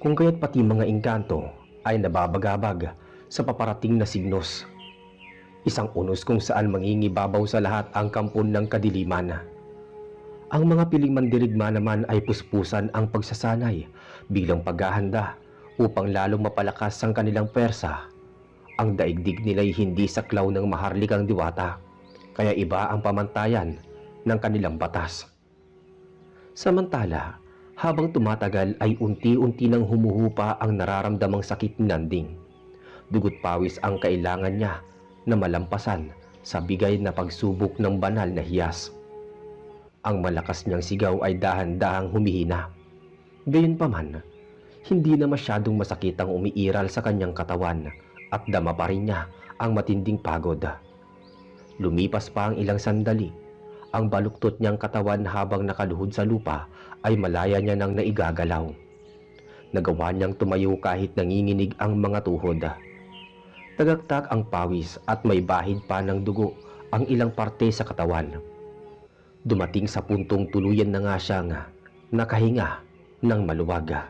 kung kaya't pati mga engkanto ay nababagabag sa paparating na signos. Isang unos kung saan mangingibabaw sa lahat ang kampon ng kadiliman. Ang mga piling mandirigma naman ay puspusan ang pagsasanay bilang paghahanda upang lalong mapalakas ang kanilang persa. Ang daigdig nila'y hindi saklaw ng maharlikang diwata, kaya iba ang pamantayan ng kanilang batas. Samantala, habang tumatagal ay unti-unti nang humuhupa ang nararamdamang sakit ni Nanding. Dugot pawis ang kailangan niya na malampasan sa bigay na pagsubok ng banal na hiyas. Ang malakas niyang sigaw ay dahan-dahang humihina. Gayunpaman, hindi na masyadong masakit ang umiiral sa kanyang katawan at dama pa rin niya ang matinding pagod. Lumipas pa ang ilang sandali, ang baluktot niyang katawan habang nakaluhod sa lupa ay malaya niya nang naigagalaw. Nagawa niyang tumayo kahit nanginginig ang mga tuhod. Tagaktak ang pawis at may bahid pa ng dugo ang ilang parte sa katawan. Dumating sa puntong tuluyan na nga siyang nakahinga ng maluwag.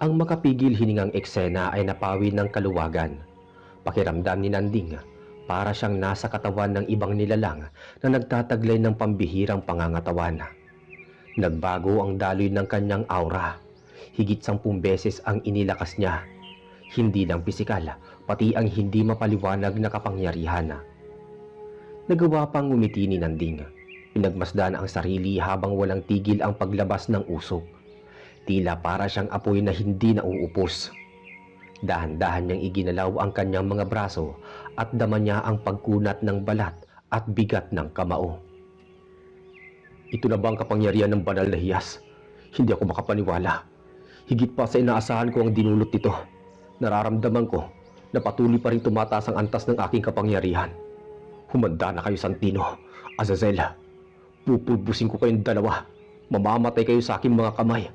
Ang makapigil hiningang eksena ay napawi ng kaluwagan. Pakiramdam ni Nanding para siyang nasa katawan ng ibang nilalang na nagtataglay ng pambihirang pangangatawan. Nagbago ang daloy ng kanyang aura. Higit 10 beses ang inilakas niya. Hindi lang pisikal, pati ang hindi mapaliwanag na kapangyarihan. Nagawa pang ngumiti ni Nanding. Pinagmasdan ang sarili habang walang tigil ang paglabas ng usok. Tila para siyang apoy na hindi nauupos. Dahan-dahan niyang iginalaw ang kanyang mga braso at dama niya ang pagkunat ng balat at bigat ng kamao. Ito na ba ang kapangyarihan ng banal na hiyas? Hindi ako makapaniwala. Higit pa sa inaasahan ko ang dinulot nito. Nararamdaman ko na patuloy pa rin tumataas ang antas ng aking kapangyarihan. Humanda na kayo, Santino, Azazel. Pupulbusin ko kayong dalawa. Mamamatay kayo sa aking mga kamay.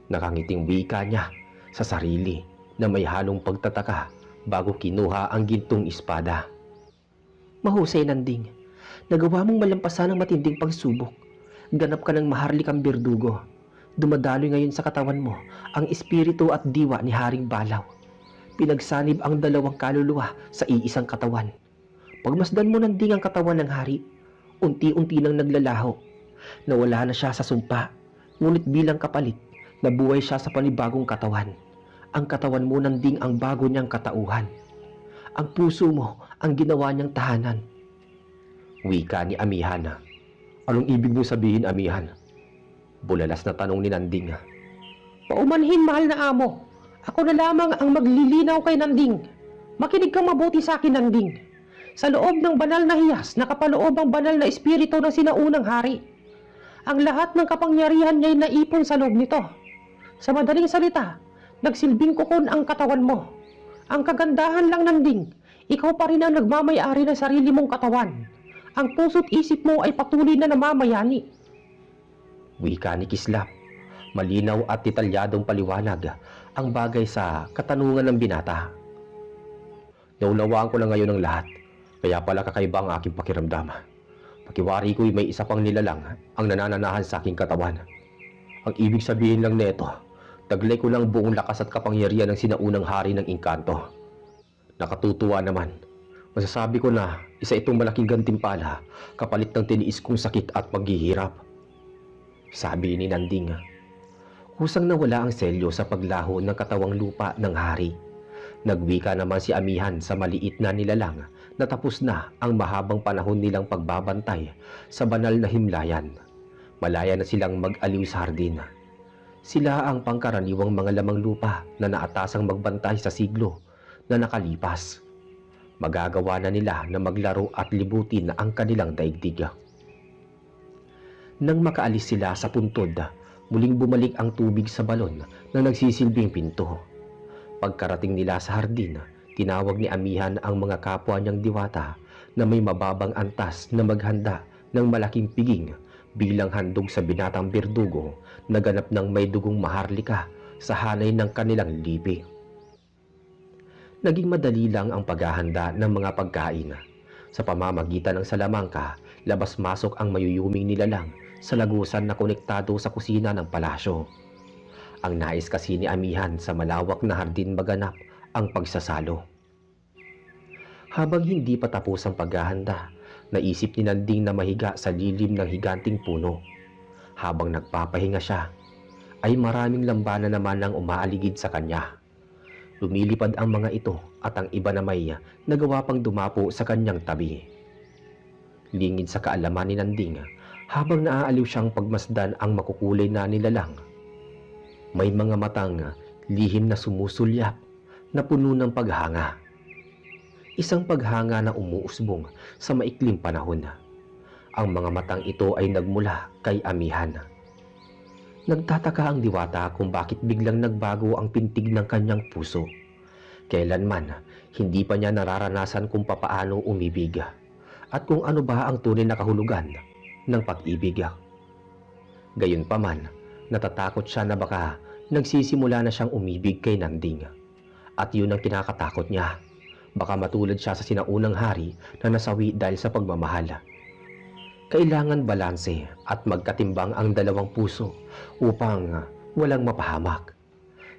Nakangiting wika niya sa sarili na may halong pagtataka bago kinuha ang gintong espada. Mahusay, Nanding. Nagawa mong malampasan ang matinding pagsubok. Ganap ka ng maharlikang berdugo. Dumadaloy ngayon sa katawan mo ang espiritu at diwa ni Haring Balaw. Pinagsanib ang dalawang kaluluwa sa iisang katawan. Pagmasdan mo, Nanding, ang katawan ng hari, unti-unti nang naglalaho. Nawala na siya sa sumpa, ngunit bilang kapalit, nabuhay siya sa panibagong katawan. Ang katawan mo, Nanding, ang bago niyang katauhan. Ang puso mo ang ginawa niyang tahanan. Wika ni Amihan. Anong ibig mo sabihin, Amihan? Bulalas na tanong ni Nanding. Paumanhin, mahal na amo. Ako na lamang ang maglilinaw kay Nanding. Makinig kang mabuti sa akin, Nanding. Sa loob ng banal na hiyas, nakapaloob ang banal na espiritu ng sinaunang hari. Ang lahat ng kapangyarihan niya'y naipon sa loob nito. Sa madaling salita, nagsilbing kukon ang katawan mo. Ang kagandahan lang, Nanding, ikaw pa rin ang nagmamayari ng sarili mong katawan. Ang puso't isip mo ay patuloy na namamayani. Wika ni Kislap. Malinaw at detalyadong paliwanag ang bagay sa katanungan ng binata. Naunawaan ko na ngayon ang lahat, kaya pala kakaiba ang aking pakiramdam. Pakiwari ko'y may isa pang nilalang ang nanananahan sa aking katawan. Ang ibig sabihin lang nito, taglay ko lang buong lakas at kapangyarihan ng sinaunang hari ng engkanto. Nakatutuwa naman. Masasabi ko na isa itong malaking gantimpala kapalit ng tiniis kong sakit at paghihirap. Sabi ni Nanding. Kusang nawala ang selyo sa paglaho ng katawang lupa ng hari. Nagwika naman si Amihan sa maliit na nilalang na tapos na ang mahabang panahon nilang pagbabantay sa banal na himlayan. Malaya na silang mag-aliw sa hardin. Sila ang pangkaraniwang mga lamang lupa na naatasang magbantay sa siglo na nakalipas. Magagawa na nila na maglaro at libutin ang kanilang daigdig. Nang makaalis sila sa puntod, muling bumalik ang tubig sa balon na nagsisilbing pinto. Pagkarating nila sa hardin, tinawag ni Amihan ang mga kapwa niyang diwata na may mababang antas na maghanda ng malaking piging bilang handog sa binatang berdugo na ganap ng may dugong maharlika sa hanay ng kanilang lipi. Naging madali lang ang paghahanda ng mga pagkain. Sa pamamagitan ng salamangka, labas-masok ang mayuyuming nilalang sa lagusan na konektado sa kusina ng palasyo. Ang nais kasi ni Amihan sa malawak na hardin maganap ang pagsasalo. Habang hindi pa tapos ang paghahanda, naisip ni Nanding na mahiga sa lilim ng higanting puno. Habang nagpapahinga siya, ay maraming lambana naman ang umaaligid sa kanya. Lumilipad ang mga ito at ang iba na may nagawa pang dumapo sa kanyang tabi. Lingid sa kaalaman ni Nanding habang naaaliw siyang pagmasdan ang makukulay na nilalang. May mga matang lihim na sumusulyap na puno ng paghanga. Isang paghanga na umuusbong sa maikling panahon. Ang mga matang ito ay nagmula kay Amihan. Nagtataka ang diwata kung bakit biglang nagbago ang pintig ng kanyang puso. Kailanman, hindi pa niya nararanasan kung papaano umibig at kung ano ba ang tunay na kahulugan ng pag-ibig. Gayunpaman, natatakot siya na baka nagsisimula na siyang umibig kay Nanding. At yun ang kinakatakot niya. Baka matulad siya sa sinaunang hari na nasawi dahil sa pagmamahal. Kailangan balanse at magkatimbang ang dalawang puso upang walang mapahamak.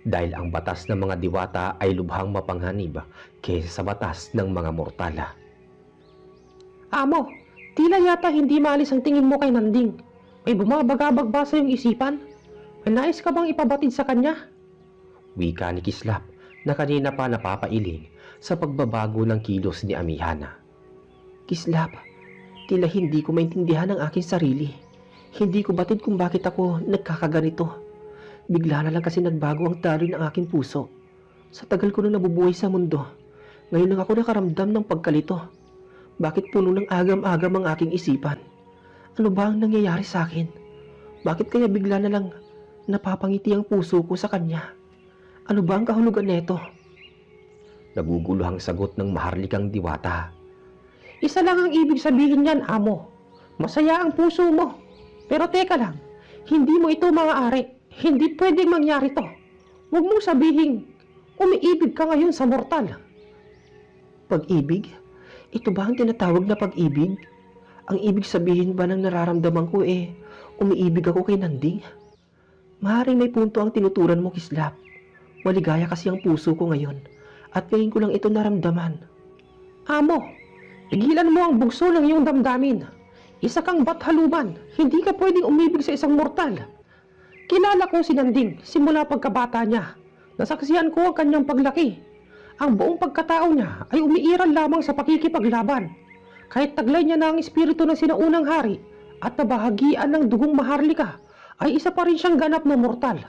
Dahil ang batas ng mga diwata ay lubhang mapanghanib kaysa sa batas ng mga mortal. Amo, tila yata hindi maalis ang tingin mo kay Nanding. May bumabagabag ba sa iyong isipan? May nais ka bang ipabatid sa kanya? Wika ni Kislap na kanina pa napapailing sa pagbabago ng kilos ni Amihan. Kislap, tila hindi ko maintindihan ang aking sarili. Hindi ko batid kung bakit ako nagkakaganito. Bigla na lang kasi nagbago ang daloy ng aking puso. Sa tagal ko na nabubuhay sa mundo, ngayon lang ako nakaramdam ng pagkalito. Bakit puno ng agam-agam ang aking isipan? Ano ba ang nangyayari sa akin? Bakit kaya bigla na lang napapangiti ang puso ko sa kanya? Ano ba ang kahulugan nito? Naguguluhang sagot ng maharlikang diwata. Isa lang ang ibig sabihin niyan, amo. Masaya ang puso mo. Pero teka lang, hindi mo ito maaari. Hindi pwedeng mangyari to. Huwag mong sabihin, umiibig ka ngayon sa mortal. Pag-ibig? Ito ba ang tinatawag na pag-ibig? Ang ibig sabihin ba ng nararamdaman ko umiibig ako kay Nanding? Maaaring may punto ang tinuturan mo, Kislap. Maligaya kasi ang puso ko ngayon at ngayon ko lang ito naramdaman. Amo, pigilan mo ang bugso ng iyong damdamin. Isa kang bathaluman, hindi ka pwedeng umibig sa isang mortal. Kilala ko si Nanding simula pagkabata niya. Nasaksihan ko ang kanyang paglaki. Ang buong pagkatao niya ay umiiral lamang sa pakikipaglaban. Kahit taglay niya na ang espiritu ng sinaunang hari at nabahagian ng dugong maharlika, ay isa pa rin siyang ganap na mortal.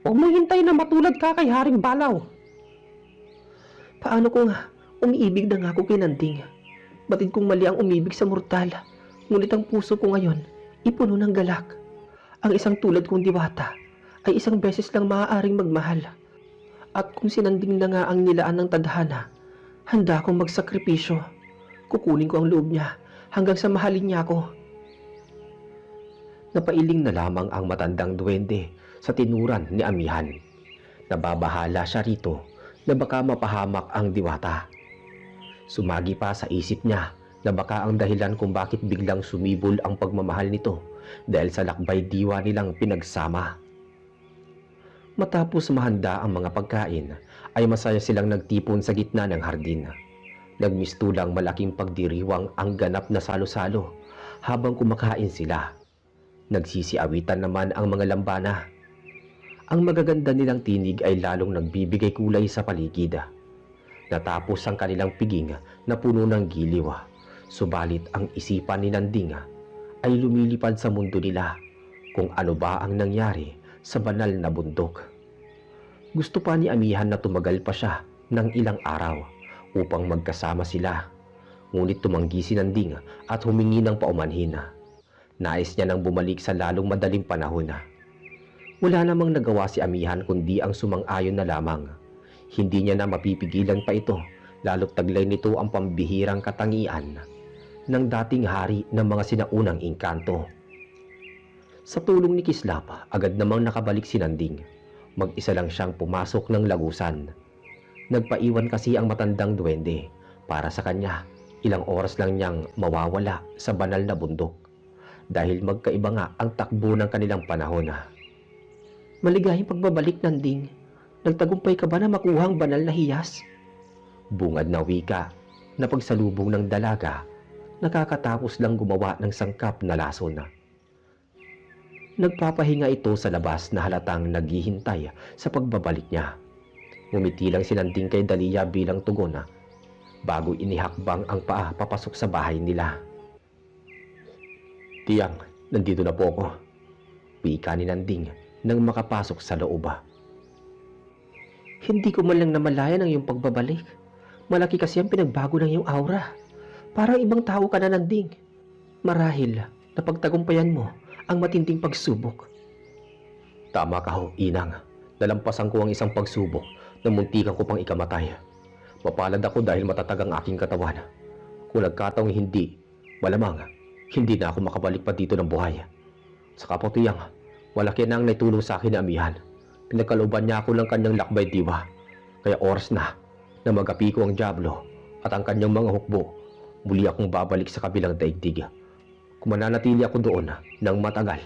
Huwag mo hintay na matulad ka kay Haring Balaw. Paano kung umiibig na nga ako kay Nanding? Batid kong mali ang umibig sa mortal, ngunit ang puso ko ngayon ipuno ng galak. Ang isang tulad kong diwata ay isang beses lang maaaring magmahal. At kung si Nanding na nga ang nilaan ng tadhana, handa akong magsakripisyo. Kukunin ko ang loob niya hanggang sa mahalin niya ako. Napailing na lamang ang matandang duwende sa tinuran ni Amihan. Nababahala siya rito na baka mapahamak ang diwata. Sumagi pa sa isip niya na baka ang dahilan kung bakit biglang sumibol ang pagmamahal nito dahil sa lakbay diwa nilang pinagsama. Matapos mahanda ang mga pagkain, ay masaya silang nagtipon sa gitna ng hardin. Nagmistulang malaking pagdiriwang ang ganap na salo-salo habang kumakain sila. Nagsisiawitan naman ang mga lambana. Ang magaganda nilang tinig ay lalong nagbibigay kulay sa paligid. Natapos ang kanilang piging na puno ng giliw. Subalit ang isipan ni Nanding ay lumilipad sa mundo nila kung ano ba ang nangyari sa banal na bundok. Gusto pa ni Amihan na tumagal pa siya ng ilang araw upang magkasama sila. Ngunit tumanggi si Nanding at humingi ng paumanhin. Nais niya nang bumalik sa lalong madaling panahon. Wala namang nagawa si Amihan kundi ang sumang-ayon na lamang. Hindi niya na mapipigilan pa ito, lalo't taglay nito ang pambihirang katangian ng dating hari ng mga sinaunang engkanto. Sa tulong ni Kislap, agad namang nakabalik si Nanding. Mag-isa lang siyang pumasok ng lagusan. Nagpaiwan kasi ang matandang duwende. Para sa kanya, ilang oras lang niyang mawawala sa banal na bundok. Dahil magkaiba nga ang takbo ng kanilang panahon. Maligayang pagbabalik, Nanding. Nagtagumpay ka ba na makuha ang banal na hiyas? Bungad na wika na pagsalubong ng dalaga, nakakatapos lang gumawa ng sangkap na lason. Nagpapahinga ito sa labas na halatang naghihintay sa pagbabalik niya. Ngumiti lang si Nanding kay Dalia bilang tugon bago inihakbang ang paa papasok sa bahay nila. Tiyang, nandito na po ako. Wika ni Nanding nang makapasok sa loob. Hindi ko man lang namalayan ang iyong pagbabalik. Malaki kasi ang pinagbago ng iyong aura. Parang ibang tao ka na, Nanding. Marahil napagtagumpayan mo ang matinding pagsubok. Tama ka ho, Inang. Nalampasan ko ang isang pagsubok na muntikan ko pang ikamatay. Mapalad ako dahil matatag ang aking katawan. Kung nagkataong hindi, malamang hindi na ako makabalik pa dito ng buhay. Sa kapatiyang, malaki na ang naitulong sa akin na amihan. Pinagkalooban niya ako ng kanyang lakbay diwa. Kaya oras na magapi ko ang Diablo at ang kanyang mga hukbo. Muli akong babalik sa kabilang daigdig. Kung mananatili ako doon ng matagal,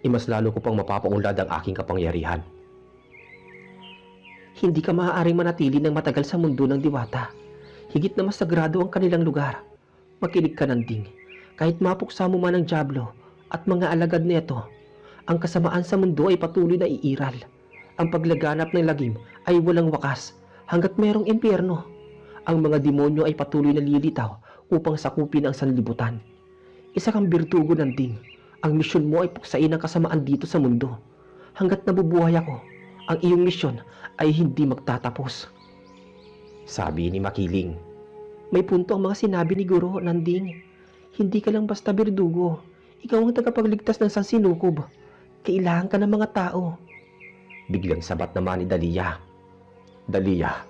mas lalo ko pang mapapaunlad ang aking kapangyarihan. Hindi ka maaaring manatili ng matagal sa mundo ng diwata. Higit na mas sagrado ang kanilang lugar. Makinig ka, Nanding. Kahit mapuksa mo man ang Diablo at mga alagad nito, ang kasamaan sa mundo ay patuloy na iiral. Ang paglaganap ng lagim ay walang wakas hanggat mayroong impyerno. Ang mga demonyo ay patuloy na lilitaw upang sakupin ang sanlibutan. Isa kang birtugo, Nanding. Ang misyon mo ay puksain ang kasamaan dito sa mundo. Hanggat nabubuhay ako, ang iyong misyon ay hindi magtatapos. Sabi ni Makiling. May punto ang mga sinabi ni Guro, Nanding. Hindi ka lang basta birdugo. Ikaw ang tagapagligtas ng sansinukob. Kailangan ka ng mga tao. Biglang sabat naman ni Dalia. Dalia,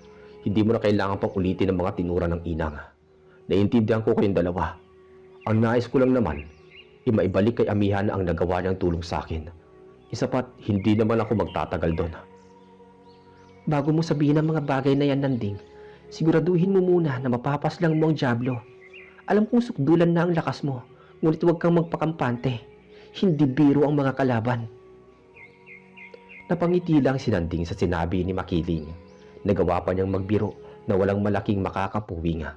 hindi mo na kailangan pang ulitin ang mga tinura ng Inang. Naiintindihan ko kayong dalawa. Ang nais ko lang naman, maibalik kay amihan ang nagawa niyang tulong sa akin. Isa pat, hindi naman ako magtatagal doon. Bago mo sabihin ang mga bagay na yan, Nanding, siguraduhin mo muna na mapapaslang mo ang Diablo. Alam kong sukdulan na ang lakas mo, ngunit huwag kang magpakampante. Hindi biro ang mga kalaban. Napangiti lang si Nanding sa sinabi ni Makiling. Nagawa pa niyang magbiro na walang malaking makakapuwing.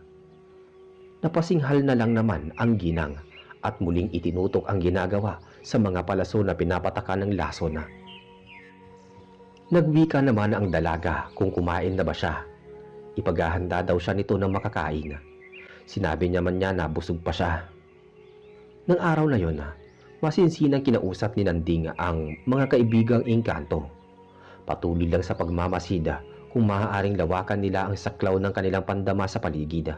Napasinghal na lang naman ang ginang at muling itinutok ang ginagawa sa mga palaso na pinapatakan ng lason. Nagwika naman ang dalaga kung kumain na ba siya. Ipaghahanda daw siya nito ng makakain. Sinabi naman niya na busog pa siya. Nang araw na yon, masinsinang kinausap ni Nanding ang mga kaibigang engkanto. Patuloy lang sa pagmamasida kung maaaring lawakan nila ang saklaw ng kanilang pandama sa paligid.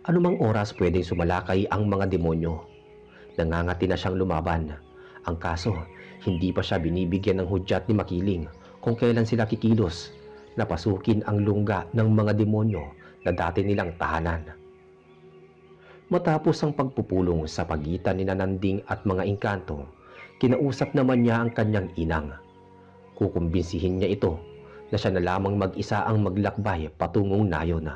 Anumang oras pwedeng sumalakay ang mga demonyo. Nangangati na siyang lumaban. Ang kaso, hindi pa siya binibigyan ng hudyat ni Makiling kung kailan sila kikilos na pasukin ang lungga ng mga demonyo na dati nilang tahanan. Matapos ang pagpupulong sa pagitan ni Nanding at mga engkanto, kinausap naman niya ang kanyang inang. Kukumbinsihin niya ito na siya na lamang mag-isa ang maglakbay patungong nayon.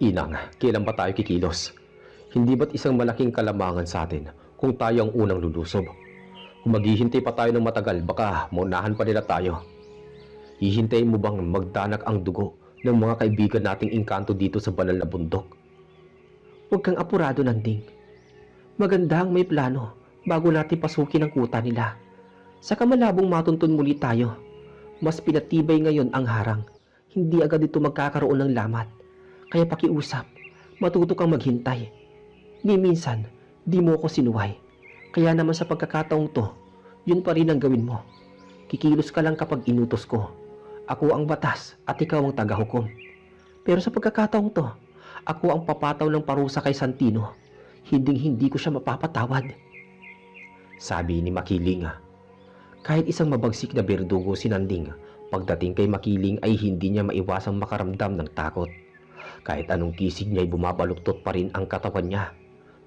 Inang, kailan ba tayo kikilos? Hindi ba't isang malaking kalamangan sa atin kung tayo ang unang lulusob? Kung maghihintay pa tayo ng matagal, baka maunahan pa nila tayo. Hihintayin mo bang magdanak ang dugo ng mga kaibigan nating engkanto dito sa banal na bundok? Huwag kang apurado, Nanding. Maganda ang may plano bago natin pasukin ang kuta nila. Saka malabong matuntun muli tayo. Mas pinatibay ngayon ang harang. Hindi agad ito magkakaroon ng lamat. Kaya pakiusap, matuto kang maghintay. Ni minsan, di mo ako sinuway. Kaya naman sa pagkakataong to, yun pa rin ang gawin mo. Kikilos ka lang kapag inutos ko. Ako ang batas at ikaw ang tagahukom. Pero sa pagkakataong to, ako ang papataw ng parusa kay Santino. Hinding-hindi ko siya mapapatawad. Sabi ni Makiling. Kahit isang mabagsik na berdugo si Nanding, pagdating kay Makiling ay hindi niya maiwasang makaramdam ng takot. Kahit anong kisig niya ay bumabaluktot pa rin ang katawan niya.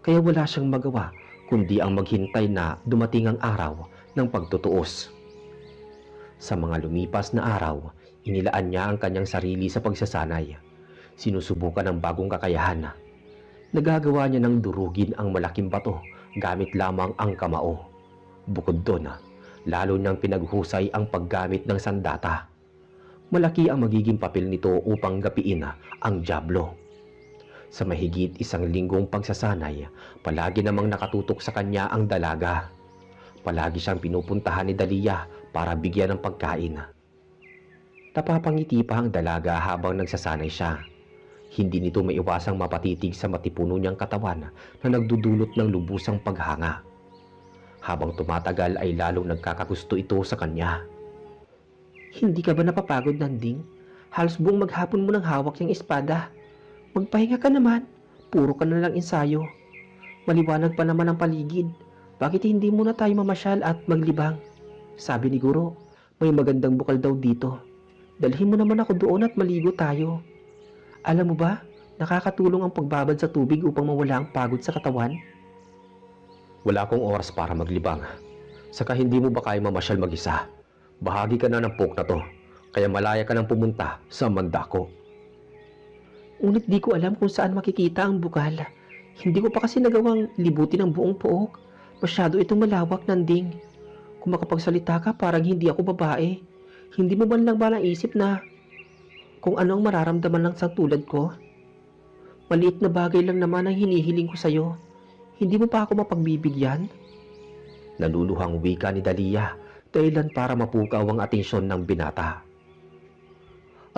Kaya wala siyang magawa kundi ang maghintay na dumating ang araw ng pagtutuos. Sa mga lumipas na araw, inilaan niya ang kanyang sarili sa pagsasanay. Sinusubukan ng bagong kakayahan. Nagagawa niya ng durugin ang malaking bato gamit lamang ang kamao. Bukod doon, lalo niyang pinaghusay ang paggamit ng sandata. Malaki ang magiging papel nito upang gapiin ang dyablo. Sa mahigit 1 linggong pagsasanay, palagi namang nakatutok sa kanya ang dalaga. Palagi siyang pinupuntahan ni Dalia para bigyan ng pagkain. Napapangiti pa ang dalaga habang nagsasanay siya. Hindi nito maiwasang mapatitig sa matipuno niyang katawan na nagdudulot ng lubusang paghanga. Habang tumatagal ay lalong nagkakagusto ito sa kanya. Hindi ka ba napapagod, Nanding? Halos buong maghapon mo nang hawak yung espada. Magpahinga ka naman. Puro ka na lang ensayo. Maliwanag pa naman ang paligid. Bakit hindi muna tayo mamasyal at maglibang? Sabi ni Guro, may magandang bukal daw dito. Dalhin mo naman ako doon at maligo tayo. Alam mo ba, nakakatulong ang pagbabad sa tubig upang mawala ang pagod sa katawan? Wala akong oras para maglibang. Saka hindi mo ba kaya mamasyal mag-isa? Bahagi ka na ng pok na to, kaya malaya ka nang pumunta sa Mandako. Ngunit di ko alam kung saan makikita ang bukal. Hindi ko pa kasi nagawang libutin ang buong pook. Masyado itong malawak, Nanding. Kung makapagsalita ka, parang hindi ako babae. Hindi mo man lang ba naisip na kung ano ang mararamdaman ng isang tulad ko? Maliit na bagay lang naman ang hinihiling ko sa'yo. Hindi mo pa ako mapagbibigyan? Naluluhang wika ni Dalia, dahilan para mapukaw ang atensyon ng binata.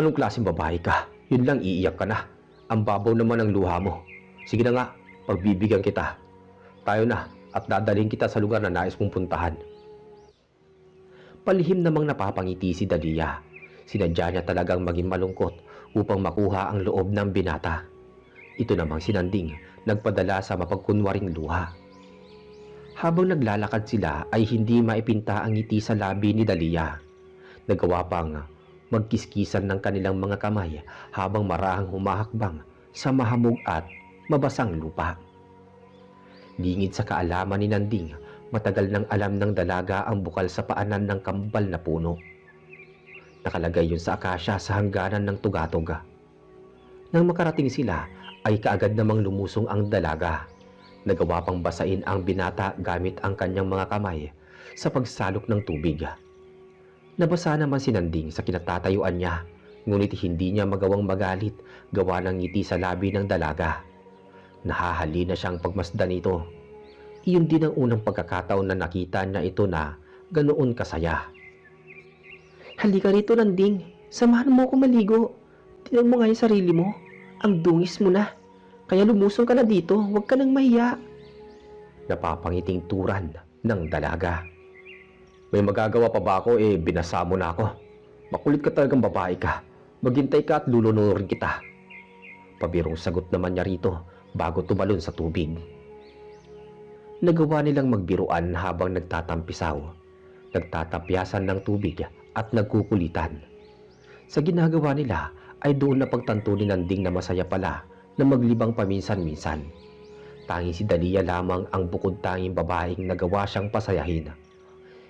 Anong klaseng babae ka? Yun lang iiyak ka na. Ang babaw naman ng luha mo. Sige na nga, pagbibigyan kita. Tayo na at dadalhin kita sa lugar na nais mong puntahan. Palihim namang napapangiti si Dalia. Sinadya niya talagang maging malungkot upang makuha ang loob ng binata. Ito namang si Nanding, nagpadala sa mapagkunwaring luha. Habang naglalakad sila ay hindi maipinta ang ngiti sa labi ni Dalia. Nagawa pang magkiskisan ng kanilang mga kamay habang marahang humahakbang sa mahamog at mabasang lupa. Lingid sa kaalaman ni Nanding, matagal nang alam ng dalaga ang bukal sa paanan ng kambal na puno. Nakalagay yun sa akasya sa hangganan ng tugatog. Nang makarating sila, ay kaagad namang lumusong ang dalaga. Nagawa pang basain ang binata gamit ang kanyang mga kamay sa pagsalok ng tubig. Nabasa naman si Nanding sa kinatatayuan niya, ngunit hindi niya magawang magalit gawa ng ngiti sa labi ng dalaga. Nahahali na siyang pagmasdan ito. Iyon din ang unang pagkakataon na nakita niya ito na ganoon kasaya. Halika rito, Nanding. Samahan mo ako maligo. Tingnan mo nga yung sarili mo. Ang dungis mo na. Kaya lumusong ka na dito. Huwag ka nang mahiya. Napapangiting turan ng dalaga. May magagawa pa ba ako binasa mo na ako. Makulit ka talagang babae ka. Maghintay ka at lulunurin kita. Pabirong sagot naman niya rito bago tumalon sa tubig. Nagawa nilang magbiruan habang nagtatampisaw. Nagtatapyasan ng tubig at nagkukulitan. Sa ginagawa nila ay doon na pagtanto ni Nanding na masaya pala na maglibang paminsan-minsan. Tanging si Dalia lamang ang bukod tanging babaeng nagawa siyang pasayahin.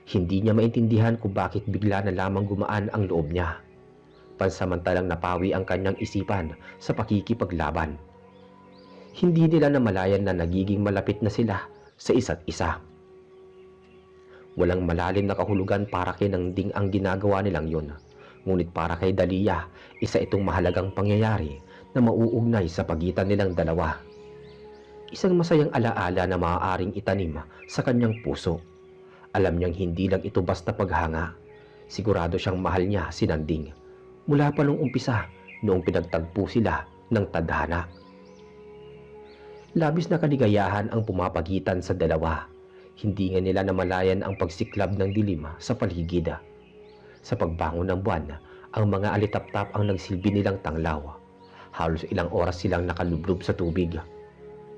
Hindi niya maintindihan kung bakit bigla na lamang gumaan ang loob niya. Pansamantalang napawi ang kanyang isipan sa pakikipaglaban. Hindi nila namalayan na nagiging malapit na sila sa isa't isa. Walang malalim na kahulugan para kay Nanding ang ginagawa nilang yun. Ngunit para kay Dalia, isa itong mahalagang pangyayari na mauugnay sa pagitan nilang dalawa. Isang masayang alaala na maaaring itanim sa kanyang puso. Alam niyang hindi lang ito basta paghanga. Sigurado siyang mahal niya si Nanding. Mula pa nung umpisa, noong pinagtagpo sila ng tadhana. Labis na kaligayahan ang pumapagitan sa dalawa. Hindi nga nila namalayan ang pagsiklab ng dilim sa paligid. Sa pagbangon ng buwan, ang mga alitaptap ang nagsilbi nilang tanglaw. Halos ilang oras silang nakalublob sa tubig.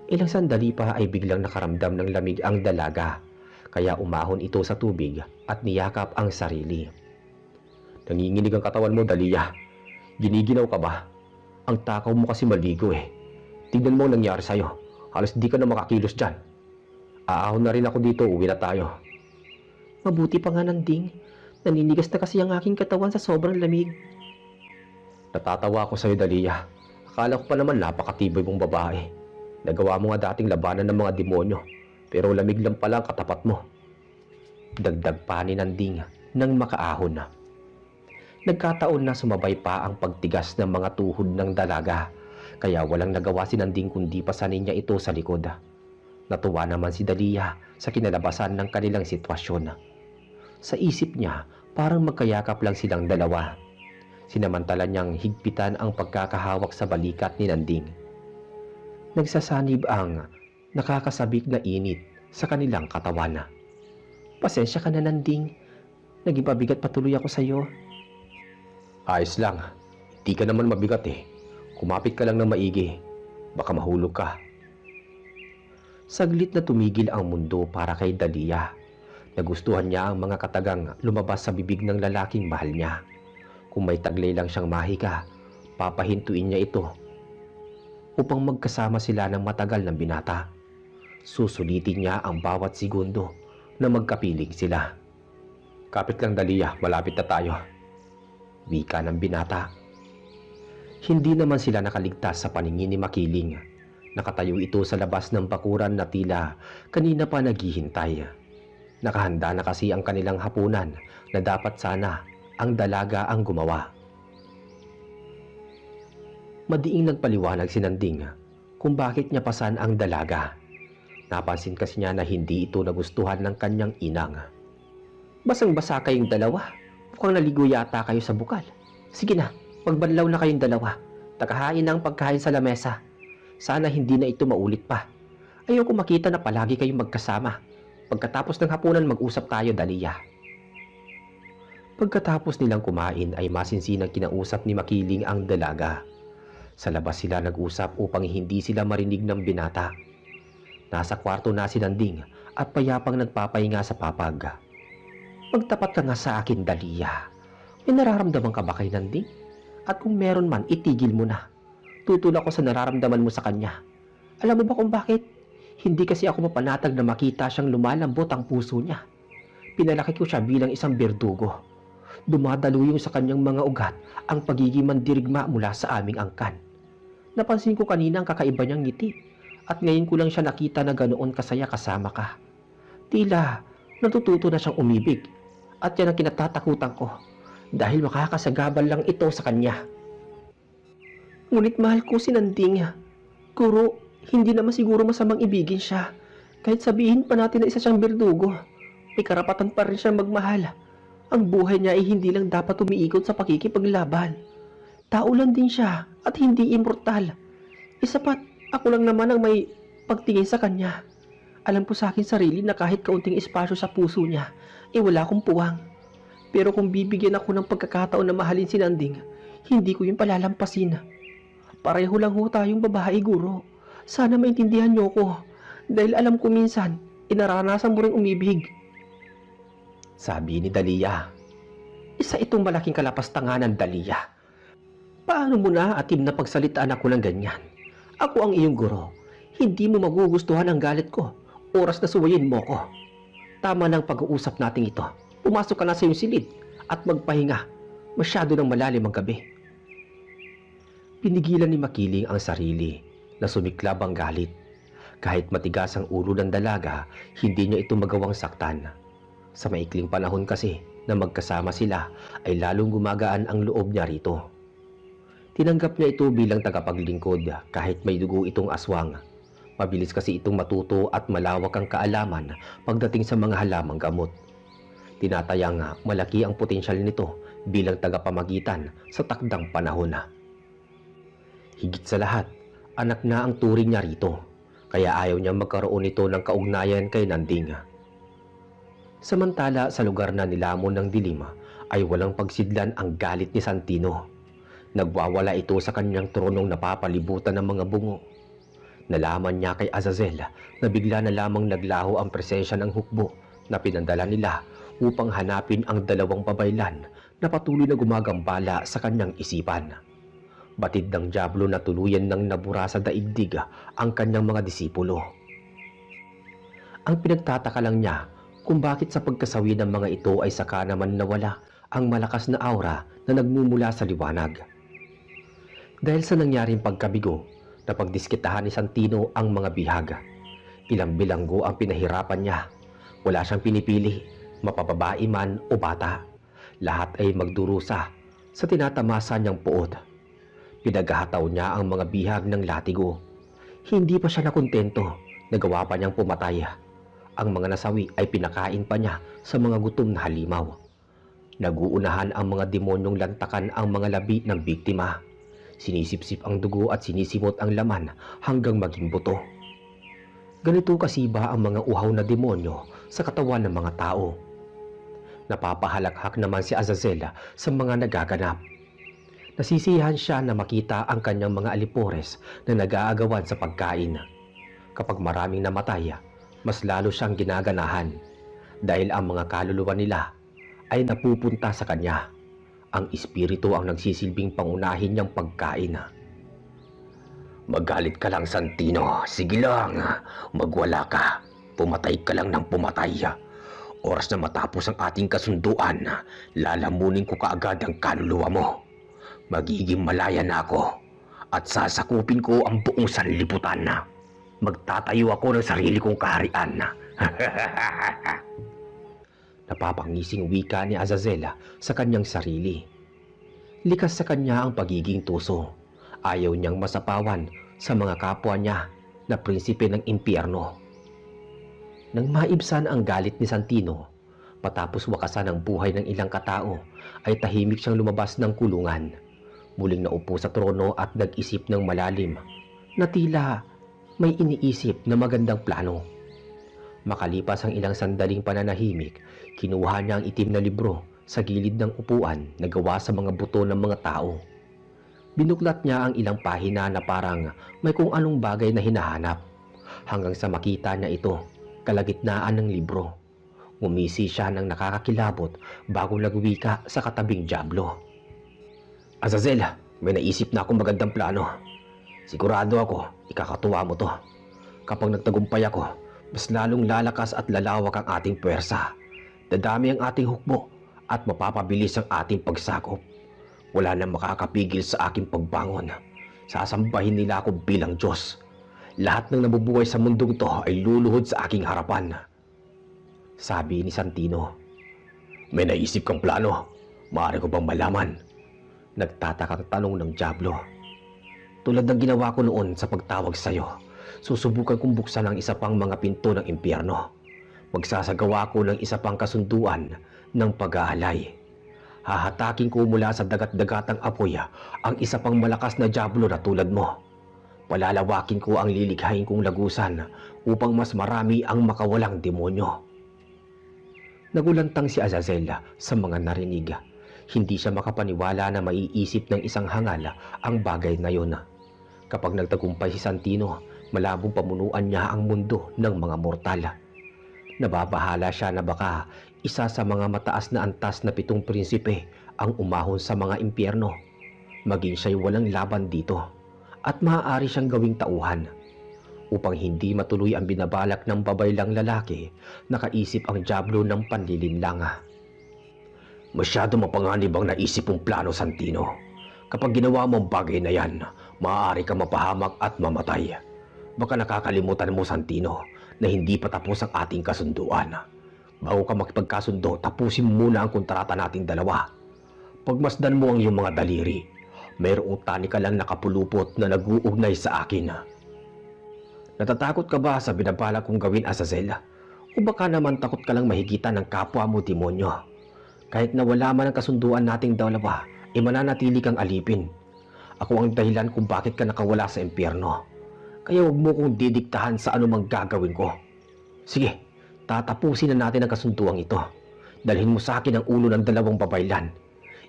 Ilang sandali pa ay biglang nakaramdam ng lamig ang dalaga. Kaya umahon ito sa tubig at niyakap ang sarili. Nanginginig ang katawan mo, Dalia. Giniginaw ka ba? Ang takaw mo kasi maligo Tignan mo ang nangyari sa'yo. Halos di ka na makakilos dyan. Aahon na rin ako dito, uwi na tayo. Mabuti pa nga, Nanding. Naninigas na kasi ang aking katawan sa sobrang lamig. Natatawa ako sa'yo, Dalia. Akala ko pa naman napakatibay mong babae. Nagawa mo nga dating labanan ng mga demonyo. Pero lamig lang pala ang katapat mo. Dagdag pa ni Nanding nang makaahon. Nagkataon na sumabay pa ang pagtigas ng mga tuhod ng dalaga, kaya walang nagawa si Nanding kundi pasanin niya ito sa likod. Natuwa naman si Dalia sa kinalabasan ng kanilang sitwasyon. Sa isip niya, parang magkayakap lang silang dalawa. Sinamantala niyang higpitan ang pagkakahawak sa balikat ni Nanding. Nagsasanib ang nakakasabik na init sa kanilang katawan. Pasensya ka na, Nanding. Naging pabigat patuloy ako sa iyo. Ayos lang. Di ka naman mabigat eh. Kumapit ka lang ng maigi. Baka mahulog ka. Saglit na tumigil ang mundo para kay Dalia. Nagustuhan niya ang mga katagang lumabas sa bibig ng lalaking mahal niya. Kung may taglay lang siyang mahika, papahintuin niya ito upang magkasama sila ng matagal ng binata. Susulitin niya ang bawat segundo na magkapiling sila. Kapit lang, Dalia, malapit na tayo. Wika ng binata. Hindi naman sila nakaligtas sa paningin ni Makiling. Nakatayo ito sa labas ng bakuran na tila kanina pa naghihintay. Nakahanda na kasi ang kanilang hapunan na dapat sana ang dalaga ang gumawa. Madiing nagpaliwanag si Nanding kung bakit niya pasan ang dalaga. Napansin kasi niya na hindi ito nagustuhan ng kanyang inang. Basang-basa kayong dalawa. Mukhang naligo yata kayo sa bukal. Sige na, magbanlaw na kayong dalawa. Takahain na ang pagkain sa lamesa. Sana hindi na ito maulit pa. Ayoko makita na palagi kayong magkasama. Pagkatapos ng hapunan mag-usap tayo, Dalia. Pagkatapos nilang kumain ay masinsinang kinausap ni Makiling ang dalaga. Sa labas sila nag-usap upang hindi sila marinig ng binata. Nasa kwarto na si Nanding at payapang nagpapahinga sa papag. Magtapat ka nga sa akin, Dalia. May nararamdaman ka ba kay Nanding? At kung meron man, itigil mo na. Tutulak ko sa nararamdaman mo sa kanya. Alam mo ba kung bakit? Hindi kasi ako mapanatag na makita siyang lumalambot ang puso niya. Pinalaki ko siya bilang isang berdugo. Dumadaluyong sa kanyang mga ugat ang pagiging mandirigma mula sa aming angkan. Napansin ko kanina ang kakaiba niyang ngiti at ngayon ko lang siya nakita na ganoon kasaya kasama ka. Tila natututo na siyang umibig at yan ang kinatatakutan ko dahil makakasagabal lang ito sa kanya. Ngunit mahal ko si Nanding. Guro, hindi naman siguro masamang ibigin siya. Kahit sabihin pa natin na isa siyang berdugo, may karapatan pa rin siyang magmahal. Ang buhay niya ay hindi lang dapat umiikot sa pakikipaglaban. Tao lang din siya at hindi immortal. Isapat, ako lang naman ang may pagtingin sa kanya. Alam ko sa akin sarili na kahit kaunting espasyo sa puso niya, wala akong puwang. Pero kung bibigyan ako ng pagkakataon na mahalin si Nanding, hindi ko yun palalampasin. Pareho lang ho tayong babae, guro. Sana maintindihan niyo ko. Dahil alam ko minsan, inaranasan mo rin umibig. Sabi ni Dalia. Isa itong malaking kalapastanganan, Dalia. Paano mo na atim na pagsalitaan ako ng ganyan? Ako ang iyong guro. Hindi mo magugustuhan ang galit ko. Oras na suwayin mo ko. Tama ng pag-uusap natin ito. Pumasok ka na sa iyong silid at magpahinga. Masyado nang malalim ang gabi. Pinigilan ni Makiling ang sarili na sumiklab ang galit. Kahit matigas ang ulo ng dalaga, hindi niya ito magawang saktan. Sa maikling panahon kasi na magkasama sila ay lalong gumagaan ang loob niya rito. Tinanggap niya ito bilang tagapaglingkod kahit may dugo itong aswang. Mabilis kasi itong matuto at malawak ang kaalaman pagdating sa mga halamang gamot. Tinatayang malaki ang potensyal nito bilang tagapamagitan sa takdang panahon. Higit sa lahat, anak na ang turing niya rito, kaya ayaw niya magkaroon nito ng kaugnayan kay Nanding. Samantala sa lugar na nilamon ng dilim ay walang pagsidlan ang galit ni Santino. Nagwawala ito sa kanyang tronong napapalibutan ng mga bungo. Nalaman niya kay Azazel na bigla na lamang naglaho ang presensya ng hukbo na pinandala nila upang hanapin ang dalawang babaylan na patuloy na gumagambala sa kanyang isipan. Batid ng dyablo na tuluyan ng nabura sa daigdig ang kanyang mga disipulo. Ang pinagtataka lang niya kung bakit sa pagkasawi ng mga ito ay saka naman nawala ang malakas na aura na nagmumula sa liwanag. Dahil sa nangyaring pagkabigo, napagdiskitahan ni Santino ang mga bihag. Ilang bilanggo ang pinahirapan niya. Wala siyang pinipili mapababae man o bata. Lahat ay magdurusa sa tinatamasa niyang puot. Pinaghahataw niya ang mga bihag ng latigo. Hindi pa siya nakontento, nagawa pa niyang pumatay. Ang mga nasawi ay pinakain pa niya sa mga gutom na halimaw. Naguunahan ang mga demonyong lantakan ang mga labi ng biktima. Sinisipsip ang dugo at sinisimot ang laman hanggang maging buto. Ganito kasiba ang mga uhaw na demonyo sa katawan ng mga tao. Napapahalakhak naman si Azazel sa mga nagaganap. Nasisiyahan siya na makita ang kanyang mga alipores na nag-aagawan sa pagkain. Kapag maraming namatay, mas lalo siyang ginaganahan dahil ang mga kaluluwa nila ay napupunta sa kanya. Ang espiritu ang nagsisilbing pangunahin niyang pagkain. Magalit ka lang, Santino. Sige lang, magwala ka. Pumatay ka lang ng pumatay. Oras na matapos ang ating kasunduan, lalamunin ko kaagad ang kaluluwa mo. Magiging malaya na ako at sasakupin ko ang buong sanlibutan. Magtatayo ako ng sarili kong kaharian. Napapangising wika ni Azazel sa kanyang sarili. Likas sa kanya ang pagiging tuso. Ayaw niyang masapawan sa mga kapwa niya na prinsipe ng impyerno. Nang maibsan ang galit ni Santino, matapos wakasan ang buhay ng ilang katao, ay tahimik siyang lumabas ng kulungan. Muling naupo sa trono at nag-isip ng malalim na tila may iniisip na magandang plano. Makalipas ang ilang sandaling pananahimik, kinuha niya ang itim na libro sa gilid ng upuan na gawa sa mga buto ng mga tao. Binuklat niya ang ilang pahina na parang may kung anong bagay na hinahanap, hanggang sa makita niya ito kalagitnaan ng libro. Ngumisi siya ng nakakakilabot bago nagwika sa katabing Diablo. Azazel, may naisip na akong magandang plano. Sigurado ako, ikakatuwa mo to. Kapag nagtagumpay ako, mas lalong lalakas at lalawak ang ating puwersa. Dadami ang ating hukbo at mapapabilis ang ating pagsakop. Wala nang makakapigil sa aking pagbangon. Sasambahin nila ako bilang Diyos. Lahat ng nabubuhay sa mundong to ay luluhod sa aking harapan. Sabi ni Santino. May naisip kang plano? Maaari ko bang malaman? Nagtatakang tanong ng Diablo. Tulad ng ginawa ko noon sa pagtawag sa iyo, susubukan kong buksan ang isa pang mga pinto ng impyerno. Magsasagawa ko ng isa pang kasunduan ng pag-aalay. Hahatakin ko mula sa dagat-dagatang apoy ang isa pang malakas na Diablo na tulad mo. Palalawakin ko ang lilikhain kong lagusan upang mas marami ang makawalang demonyo. Nagulantang si Azazel sa mga narinig. Hindi siya makapaniwala na maiisip ng isang hangal ang bagay na yun. Kapag nagtagumpay si Santino, malabong pamunuan niya ang mundo ng mga mortal. Nababahala siya na baka isa sa mga mataas na antas na 7 prinsipe ang umahon sa mga impyerno. Maging siya'y walang laban dito at maaari siyang gawing tauhan. Upang hindi matuloy ang binabalak ng babaylang lalaki, nakaisip ang Diablo ng panlilinlang. Masyado mapanganib ang naisip mong plano, Santino. Kapag ginawa mo ang bagay na yan, maaari ka mapahamak at mamatay. Baka nakakalimutan mo, Santino, na hindi pa tapos ang ating kasunduan. Bago ka makipagkasundo, tapusin muna ang kontrata nating dalawa. Pagmasdan mo ang iyong mga daliri. Mayroong tani ka lang nakapulupot na nag-uugnay sa akin. Natatakot ka ba sa binabalak kong gawin, Azazel? O baka naman takot ka lang mahigitan ng kapwa mo, demonyo? Kahit na wala man ang kasunduan nating dalawa, mananatili kang alipin. Ako ang dahilan kung bakit ka nakawala sa impyerno. Kaya huwag mo kong didiktahan sa anumang gagawin ko. Sige, tatapusin na natin ang kasunduang ito. Dalhin mo sa akin ang ulo ng 2 babaylan.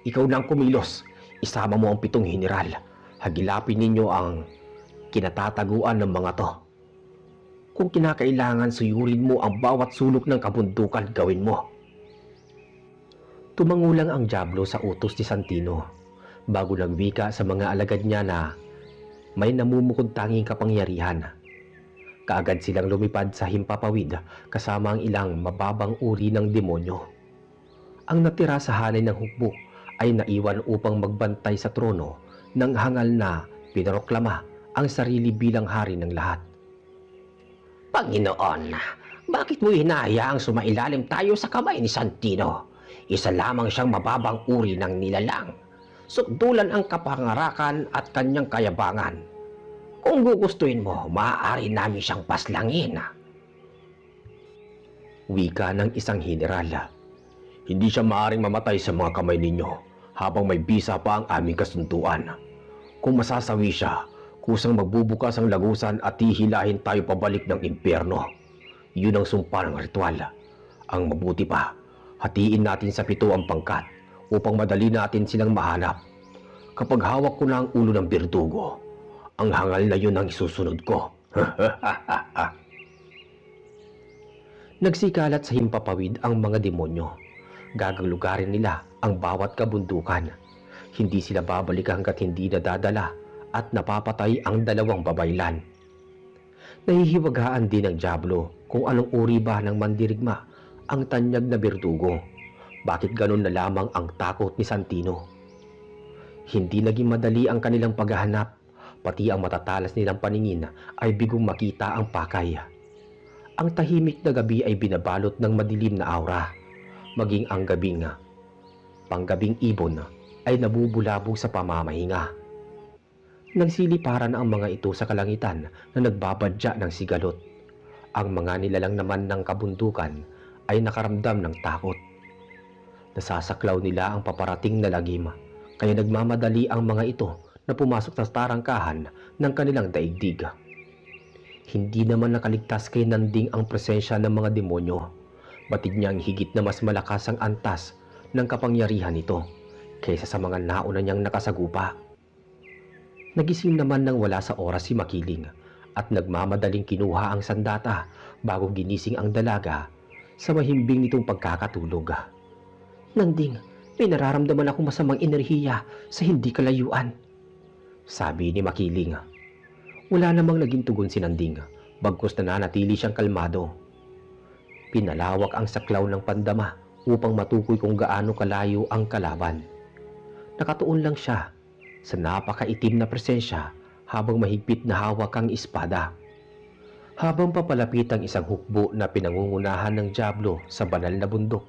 Ikaw na ang kumilos. Isama mo ang 7 general. Hagilapin ninyo ang kinatataguan ng mga to. Kung kinakailangan, suyurin mo ang bawat sulok ng kabundukan, gawin mo. Tumangulang ang Diablo sa utos ni Santino bago nagwika sa mga alagad niya na may namumukod tanging kapangyarihan. Kaagad silang lumipad sa himpapawid kasama ang ilang mababang uri ng demonyo. Ang natira sa hanay ng hukbo ay naiwan upang magbantay sa trono ng hangal na pinaroklama ang sarili bilang hari ng lahat. Panginoon, Bakit mo hinahayaang sumailalim tayo sa kamay ni Santino? Isa lamang siyang mababang uri ng nilalang. Sukdulan ang kapangarakan at kanyang kayabangan. Kung gugustuhin mo, maaari namin siyang paslangin. Wika ng isang general. Hindi siya maaaring mamatay sa mga kamay ninyo habang may bisa pa ang aming kasunduan. Kung masasawi siya, kusang magbubukas ang lagusan at hihilahin tayo pabalik ng impyerno. Yun ang sumpa ng ritual. Ang mabuti pa, hatiin natin sa 7 ang pangkat upang madali natin silang mahanap. Kapag hawak ko na ang ulo ng birdugo, ang hangal na yun ang isusunod ko. Nagsikalat sa himpapawid ang mga demonyo. Gagalugarin nila ang bawat kabundukan. Hindi sila babalik hanggat hindi nadadala at napapatay ang 2 babaylan. Nahihiwagaan din ng Diablo kung anong uri ba ng mandirigma ang tanyag na birdugo. Bakit ganun na lamang ang takot ni Santino? Hindi naging madali ang kanilang paghahanap, pati ang matatalas nilang paningin ay bigong makita ang pakay. Ang tahimik na gabi ay binabalot ng madilim na aura, maging ang panggabing ibon ay nabubulabog sa pamamahinga. Nagsiliparan ang mga ito sa kalangitan na nagbabadya ng sigalot. Ang mga nilalang naman ng kabundukan ay nakaramdam ng takot. Nasasaklaw nila ang paparating na lagim, kaya nagmamadali ang mga ito na pumasok sa tarangkahan ng kanilang daigdig. Hindi naman nakaligtas kay Nanding ang presensya ng mga demonyo. Batid niya ang higit na mas malakas ang antas ng kapangyarihan nito kaysa sa mga nauna niyang nakasagupa. Nagising naman nang wala sa oras si Makiling at nagmamadaling kinuha ang sandata bago ginising ang dalaga sa mahimbing nitong pagkakatulog. Nanding, may nararamdaman akong masamang enerhiya sa hindi kalayuan, sabi ni Makiling. Wala namang naging tugon si Nanding, bagkus nananatili siyang kalmado. Pinalawak ang saklaw ng pandama upang matukoy kung gaano kalayo ang kalaban. Nakatuon lang siya sa napakaitim na presensya habang mahigpit na hawak ang espada. Habang papalapit ang isang hukbo na pinangungunahan ng Diablo sa banal na bundok,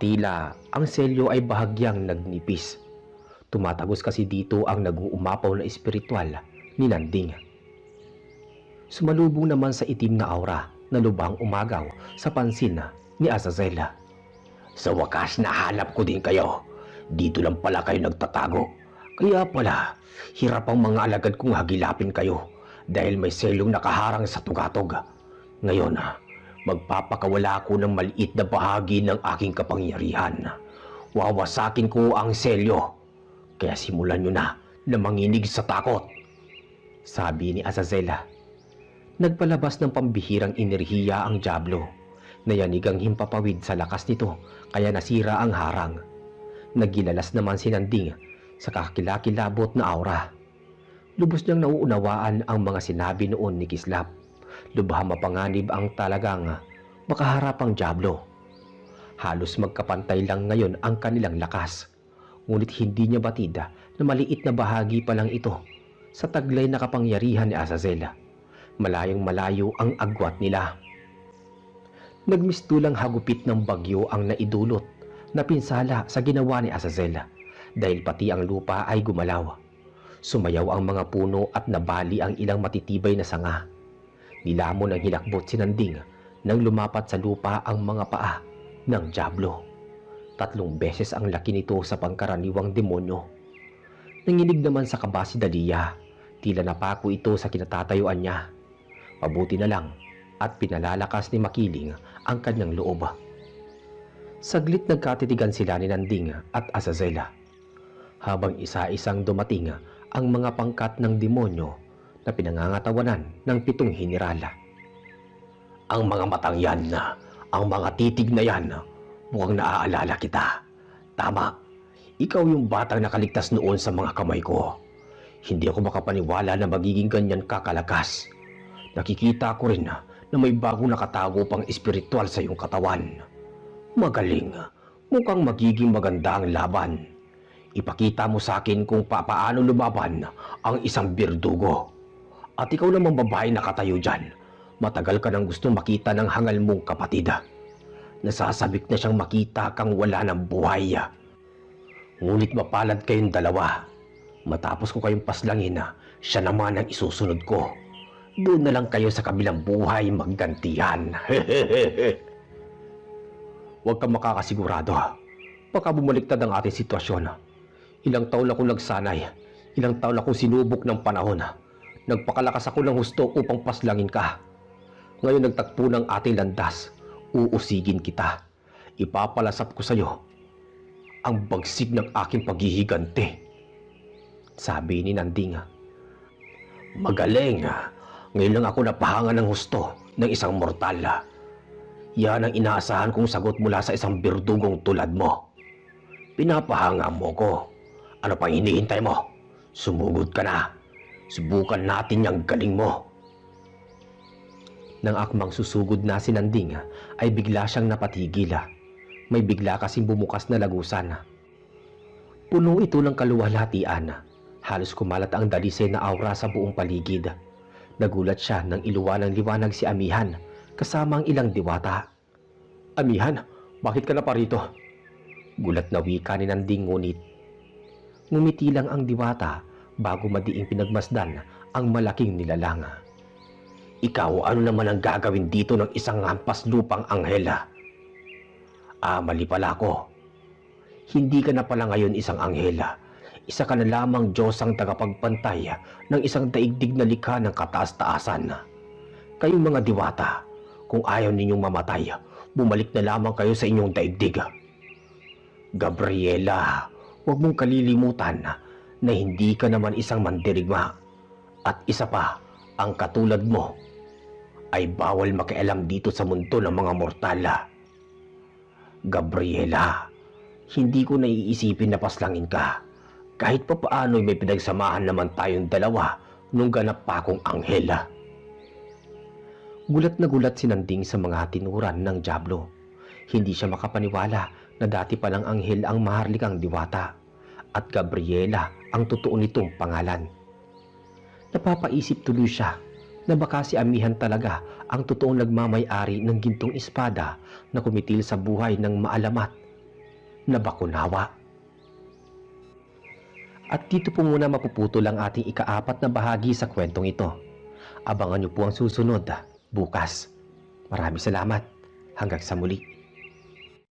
tila ang selyo ay bahagyang nagnipis. Tumatagos kasi dito ang nag-uumapaw na espiritual ni Nanding. Sumalubong naman sa itim na aura na lubhang umagaw sa pansin ni Azazel. Sa wakas nahanap ko din kayo. Dito lang pala kayo nagtatago. Kaya pala, hirap ang mga alagad kong hagilapin kayo dahil may selyong nakaharang sa tugatog. Ngayon, magpapakawala ako ng maliit na bahagi ng aking kapangyarihan. Wawasakin ko ang selyo. Kaya simulan nyo na manginig sa takot, sabi ni Azazel. Nagpalabas ng pambihirang enerhiya ang Diablo. Nayanig ang himpapawid sa lakas nito kaya nasira ang harang. Nagilalas naman si Nanding sa kakilakilabot na aura. Lubos niyang nauunawaan ang mga sinabi noon ni Kislap. Lubhang mapanganib ang talagang makaharap ang Diablo. Halos magkapantay lang ngayon ang kanilang lakas. Ngunit hindi niya batid na maliit na bahagi pa lang ito sa taglay na kapangyarihan ni Azazel. Malayong malayo ang agwat nila. Nagmistulang hagupit ng bagyo ang naidulot na pinsala sa ginawa ni Azazel dahil pati ang lupa ay gumalaw. Sumayaw ang mga puno at nabali ang ilang matitibay na sanga. Nilamon ng hilakbot si Nanding nang lumapat sa lupa ang mga paa ng Diablo. 3 beses ang laki nito sa pangkaraniwang demonyo. Nanginig naman sa kaba si Dalia. Tila napako ito sa kinatatayuan niya. Mabuti na lang at pinalalakas ni Makiling ang kanyang loob. Saglit nagkatitigan sila ni Nanding at Azazel habang isa-isang dumating ang mga pangkat ng demonyo na pinangangatawanan ng 7 general. Ang mga matang yan, ang mga titig na yan, mukhang naaalala kita. Tama, ikaw yung batang nakaligtas noon sa mga kamay ko. Hindi ako makapaniwala na magiging ganyan kakalakas. Nakikita ko rin na may bagong nakatago pang espiritual sa iyong katawan. Magaling, mukhang magiging maganda ang laban. Ipakita mo sa akin kung paano lumaban ang isang birdugo. At ikaw namang babae nakatayo dyan, Matagal ka nang gusto makita ng hangal mong kapatid. Nasasabik na siyang makita kang wala ng buhay. Ngunit mapalad kayong dalawa. Matapos ko kayong paslangin, siya naman ang isusunod ko. Doon na lang kayo sa kabilang buhay maggantihan. Huwag kang makakasigurado. Baka bumaliktad ang ating sitwasyon. Ilang taon akong nagsanay. Ilang taon akong sinubok ng panahon. Nagpakalakas ako ng husto upang paslangin ka. Ngayon nagtakpo ng ating landas. Uusigin kita. Ipapalasap ko sa iyo ang bagsig ng aking paghihigante. Sabi ni Nanding. Magaling. Ngayon lang ako napahanga ng husto ng isang mortal. Yan ang inaasahan kong sagot mula sa isang birdugong tulad mo. Pinapahanga mo ko. Ano pang hinihintay mo? Sumugod ka na. Subukan natin yung galing mo. Nang akmang susugod na si Nanding ay bigla siyang napatigil. May bigla kasing bumukas na lagusan. Puno ito ng kaluwalhatian. Halos kumalat ang dalisay na aura sa buong paligid. Nagulat siya nang iluwa ng liwanag si Amihan kasama ang ilang diwata. Amihan, bakit ka na parito? Gulat na wika ni Nanding ngunit. Ngumiti lang ang diwata bago madiing pinagmasdan ang malaking nilalang. Ikaw, ano naman ang gagawin dito ng isang hampas lupang anghela? Mali pala ako. Hindi ka na pala ngayon isang anghela. Isa ka na lamang Diyos ang tagapagpantay ng isang daigdig na likha ng kataas-taasan. Kayong mga diwata, kung ayaw ninyong mamatay, bumalik na lamang kayo sa inyong daigdig. Gabriela, huwag mong kalilimutan na hindi ka naman isang mandirigma. At isa pa, ang katulad mo ay bawal makialam dito sa mundo ng mga mortal. Gabriela, hindi ko naiisipin na paslangin ka. Kahit pa paano'y may pinagsamahan naman tayong dalawa nung ganap pa akong anghela. Gulat na gulat si Nanding sa mga tinuran ng dyablo. Hindi siya makapaniwala na dati palang anghel ang maharlikang diwata at Gabriela ang totoo nitong pangalan. Napapaisip tuloy siya na baka si Amihan talaga ang totoong nagmamay-ari ng gintong espada na kumitil sa buhay ng maalamat na Bakunawa. At dito po muna mapuputol ang ating ika-4 na bahagi sa kwentong ito. Abangan niyo po ang susunod bukas. Maraming salamat. Hanggang sa muli.